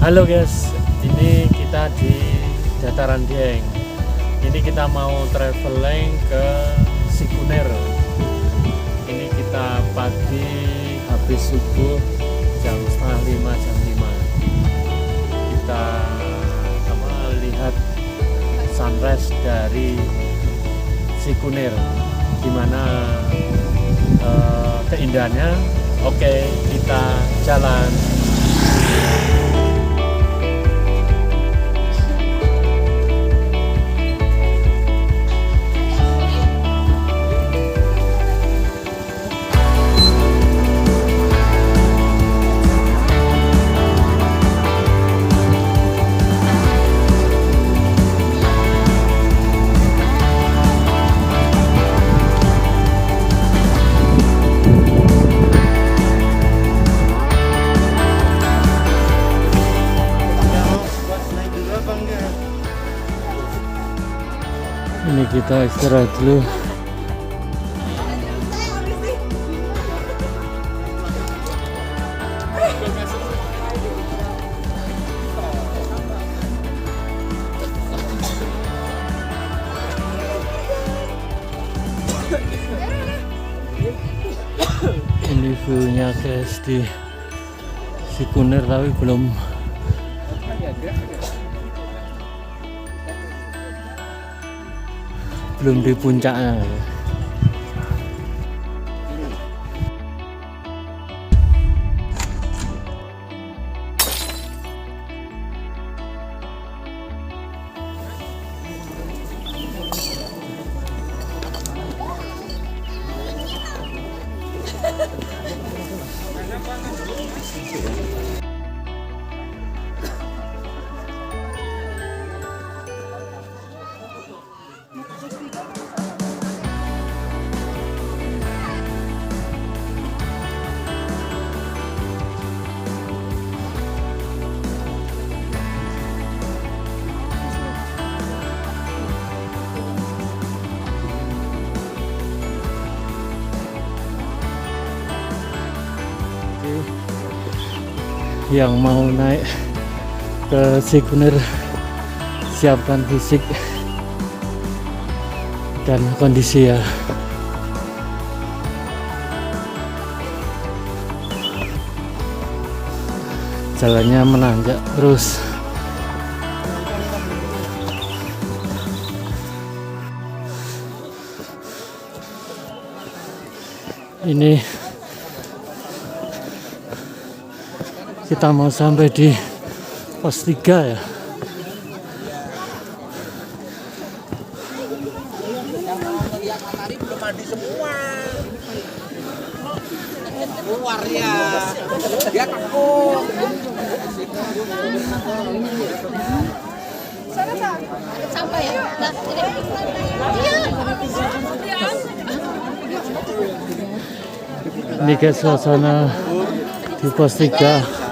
Halo guys, ini kita di Dataran Dieng. Ini kita mau traveling ke Sikunir. Ini kita pagi habis subuh jam setengah 5, jam 5. Kita lihat sunrise dari Sikunir. Gimana keindahannya? Oke, kita jalan. Ini kita istirahat dulu. Ini view-nya guys di Sikunir, tapi belum di puncaknya. Yang mau naik ke Sikunir, siapkan fisik dan kondisi ya. Jalannya menanjak terus. Ini kita mau sampai di pos 3 ya. Belum mandi semua. Keluar ya. Dia takut. Sampai ya? Nah, Ini guys suasana di pos 3.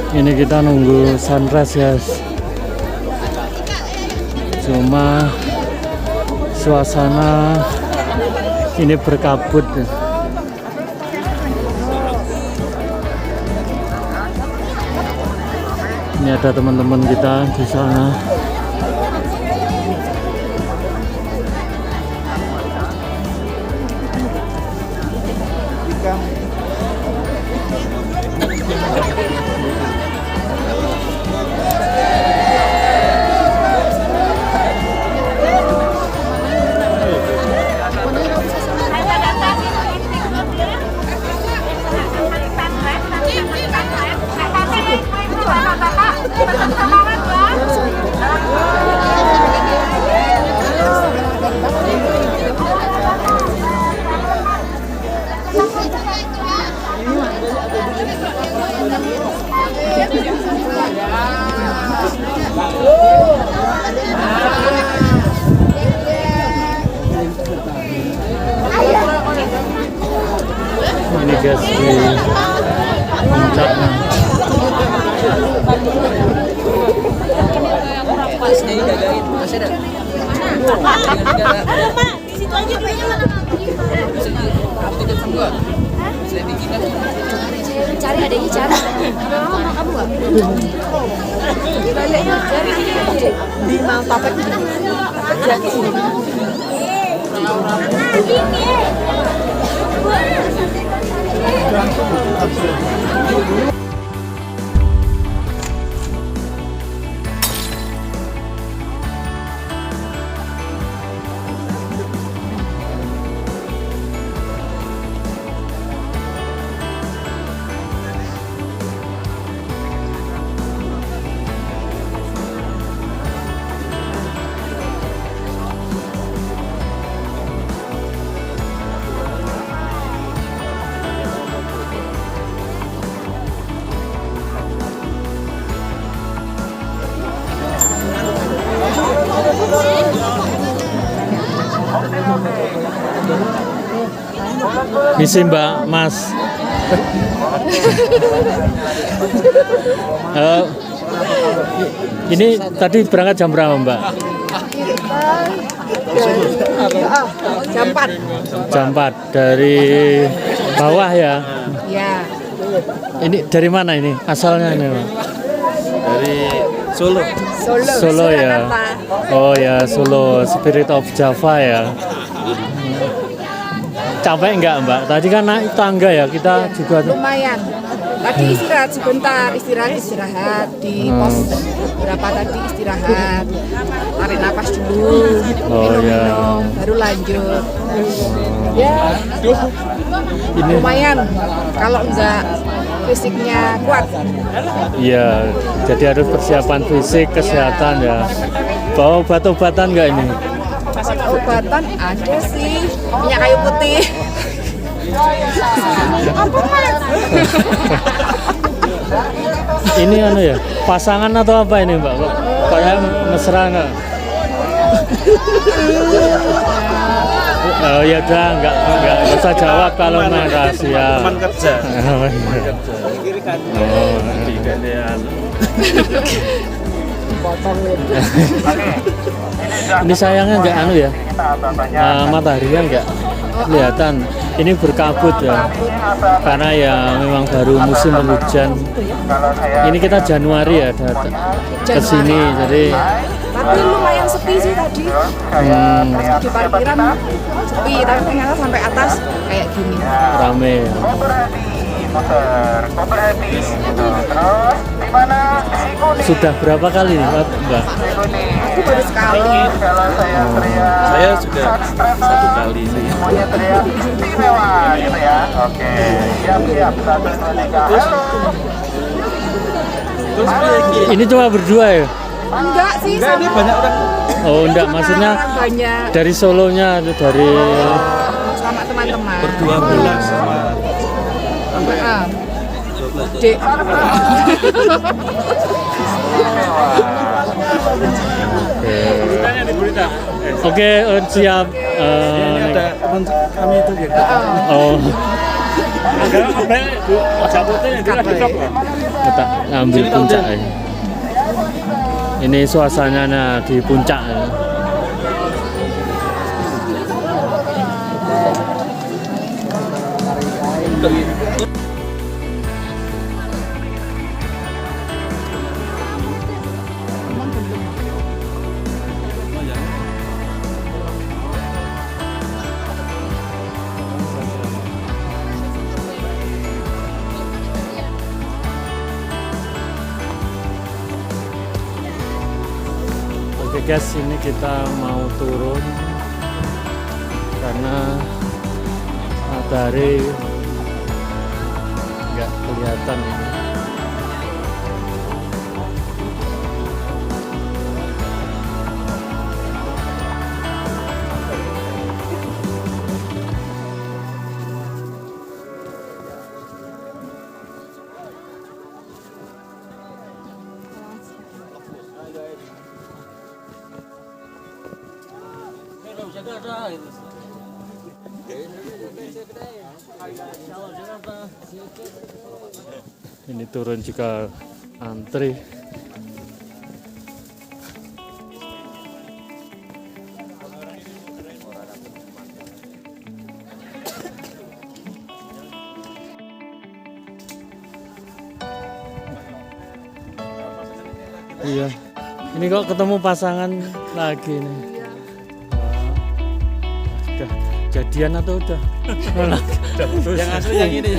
Ini kita nunggu sunrise guys. Cuma suasana ini berkabut. Ini ada teman-teman kita di sana. Masih ada. Ada Pak, di situ aja Pak. Tiket sama gua. Saya bikin kan. Cari adanya cari. Mau kamu nggak? Balik cari di mau papek. Misi Mbak Mas. Ini tadi berangkat jam berapa Mbak? Jam 4. Jam 4 dari bawah ya. Ya. Ini dari mana ini? Asalnya ini Mbak? Dari Solo. Solo ya. Oh ya, Solo Spirit of Java ya. Capek enggak Mbak? Tadi kan naik tangga ya, kita juga Lumayan. Tadi istirahat sebentar, istirahat di pos berapa tadi istirahat. Tarik napas dulu, minum-minum, baru lanjut. Ya, ini lumayan. Kalau enggak fisiknya kuat. iya, jadi harus persiapan fisik, kesehatan ya. Bawa obat-obatan enggak ini? Obatan ada sih, minyak kayu putih. Ini anu ya, pasangan atau apa ini Mbak? Kayak mesra enggak? Oh ya udah, enggak usah jawab kalau nggak rahasia. Teman kerja. Kiri kan. Oh, Tidak ada. ini sayangnya enggak anu ya, mataharinya enggak kelihatan. Ini berkabut ya, karena ya memang baru musim hujan. Ini kita Januari ya datang ke sini, jadi Tapi lumayan sepi sih tadi. Di parkiran sepi, tapi ternyata sampai atas kayak gini. rame. Sudah berapa kali nih Mbak? Aku baru sekali. Saya sudah satu kali sih. Ini cuma berdua ya? Enggak sih, sama Banyak orang. Oh enggak, maksudnya banyak dari Solonya atau dari sama teman-teman. 12 sama Ah. Dek. Oke, siap. ada teman kami itu gitu. Oh, kita ngambil puncak ya. Ini suasananya di puncak ya. Oke guys, ini kita mau turun karena matahari nggak kelihatan ini. Ini turun juga antri. Iya. Ini kok ketemu pasangan lagi nih. Udah jadian atau udah? Yang asli yang ini.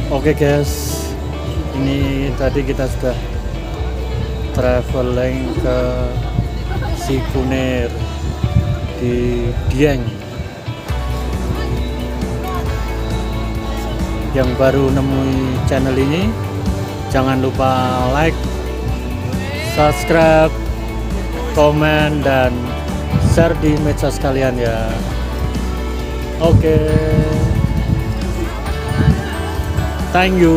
Oke guys, ini tadi kita sudah traveling ke Sikunir di Dieng. Yang baru nemui channel ini, jangan lupa like, subscribe, komen, dan share di medsos kalian ya. Oke. Thank you.